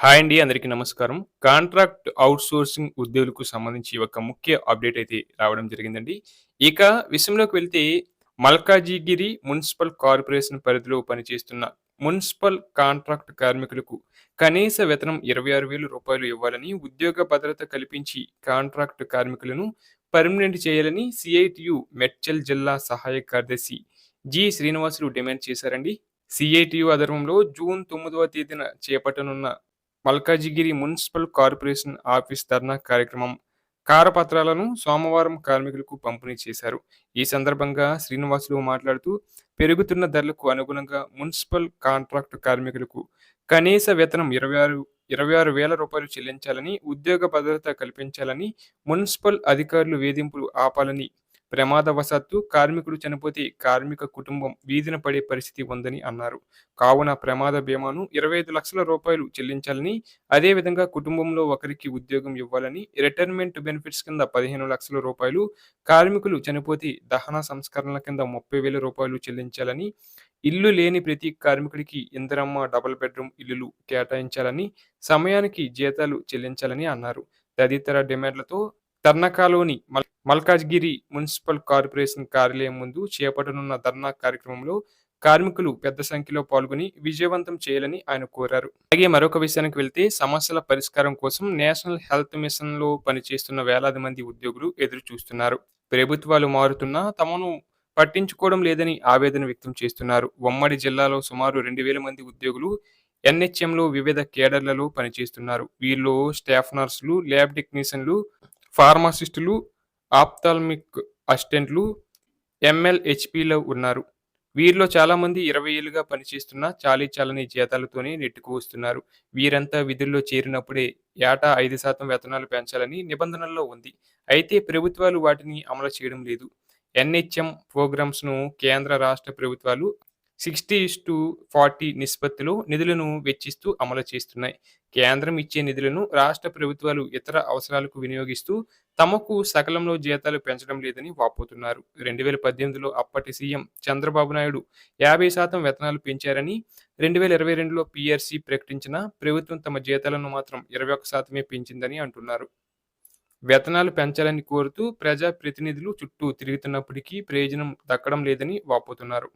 Hi అండి. అందరికీ నమస్కారం. కాంట్రాక్ట్ ఔట్‌సోర్సింగ్ ఉద్యోగులకు సంబంధించి ఒక ముఖ్య అప్డేట్ అయితే రావడం జరిగిందండి. ఇక విషయంలోకి వెళ్తే మల్కాజిగిరి మున్సిపల్ కార్పొరేషన్ పరిధిలో పనిచేస్తున్న మున్సిపల్ కాంట్రాక్ట్ కార్మికులకు కనీస వేతనం రూ. 26,000 ఇవ్వాలని, ఉద్యోగ భద్రత కల్పించి కాంట్రాక్ట్ కార్మికులను పర్మనెంట్ చేయాలని సీఐటియు మేడ్చల్ జిల్లా సహాయ కార్యదర్శి శ్రీనివాసులు డిమాండ్ చేశారండి. సీఐటియు ఆధ్వర్యంలో జూన్ 9వ తేదీన చేపట్టనున్న మల్కాజిగిరి మున్సిపల్ కార్పొరేషన్ ఆఫీస్ ధర్నా కార్యక్రమం కారపత్రాలను సోమవారం కార్మికులకు పంపిణీ చేశారు. ఈ సందర్భంగా శ్రీనివాసులు మాట్లాడుతూ, పెరుగుతున్న ధరలకు అనుగుణంగా మున్సిపల్ కాంట్రాక్టు కార్మికులకు కనీస వేతనం రూ. 26,000 చెల్లించాలని, ఉద్యోగ భద్రత కల్పించాలని, మున్సిపల్ అధికారులు వేధింపులు ఆపాలని, ప్రమాదవశాత్తు కార్మికుడు చనిపోతే కార్మిక కుటుంబం వీధిన పడే పరిస్థితి ఉందని అన్నారు. కావున ప్రమాద బీమాను రూ. 25,00,000 చెల్లించాలని, అదేవిధంగా కుటుంబంలో ఒకరికి ఉద్యోగం ఇవ్వాలని, రిటైర్మెంట్ బెనిఫిట్స్ కింద రూ. 15,00,000, కార్మికులు చనిపోతే దహన సంస్కరణల కింద రూ. 30,000 చెల్లించాలని, ఇల్లు లేని ప్రతి కార్మికుడికి ఇందిరమ్మ డబుల్ బెడ్రూమ్ ఇల్లులు కేటాయించాలని, సమయానికి జీతాలు చెల్లించాలని అన్నారు. తదితర డిమాండ్లతో తర్నకాలోని మల్కాజ్గిరి మున్సిపల్ కార్పొరేషన్ కార్యాలయం ముందు చేపట్టనున్న ధర్నా కార్యక్రమంలో కార్మికులు పెద్ద సంఖ్యలో పాల్గొని విజయవంతం చేయాలని ఆయన కోరారు. అలాగే మరొక విషయానికి వెళ్తే, సమస్యల పరిష్కారం కోసం నేషనల్ హెల్త్ మిషన్ లో పనిచేస్తున్న వేలాది మంది ఉద్యోగులు ఎదురు చూస్తున్నారు. ప్రభుత్వాలు మారుతున్నా తమను పట్టించుకోవడం లేదని ఆవేదన వ్యక్తం చేస్తున్నారు. ఉమ్మడి జిల్లాలో సుమారు 2,000 మంది ఉద్యోగులు ఎన్హెచ్ఎంలో వివిధ కేడర్లలో పనిచేస్తున్నారు. వీరిలో స్టాఫ్ నర్సులు, ల్యాబ్ టెక్నీషియన్లు, ఫార్మసిస్టులు, ఆప్థాల్మిక్ అసిస్టెంట్లు, ఎంఎల్హెచ్పిలో ఉన్నారు. వీరిలో చాలామంది 20 ఏళ్లుగా పనిచేస్తున్నా చాలీచాలని జీతాలతోనే నెట్టుకు వస్తున్నారు. వీరంతా విధుల్లో చేరినప్పుడే ఏటా 5% వేతనాలు పెంచాలని నిబంధనల్లో ఉంది. అయితే ప్రభుత్వాలు వాటిని అమలు చేయడం లేదు. ఎన్హెచ్ఎం ప్రోగ్రామ్స్ను కేంద్ర, రాష్ట్ర ప్రభుత్వాలు 60:40 నిష్పత్తిలో నిధులను వెచ్చిస్తూ అమలు చేస్తున్నాయి. కేంద్రం ఇచ్చే నిధులను రాష్ట్ర ప్రభుత్వాలు ఇతర అవసరాలకు వినియోగిస్తూ తమకు సకాలంలో జీతాలు పెంచడం లేదని వాపోతున్నారు. 2018లో అప్పటి సీఎం చంద్రబాబు నాయుడు 50% వేతనాలు పెంచారని, 2022లో పీఆర్సీ ప్రకటించినా ప్రభుత్వం తమ జీతాలను మాత్రం 21% పెంచిందని అంటున్నారు. వేతనాలు పెంచాలని కోరుతూ ప్రజా ప్రతినిధులు చుట్టూ తిరుగుతున్నప్పటికీ ప్రయోజనం దక్కడం లేదని వాపోతున్నారు.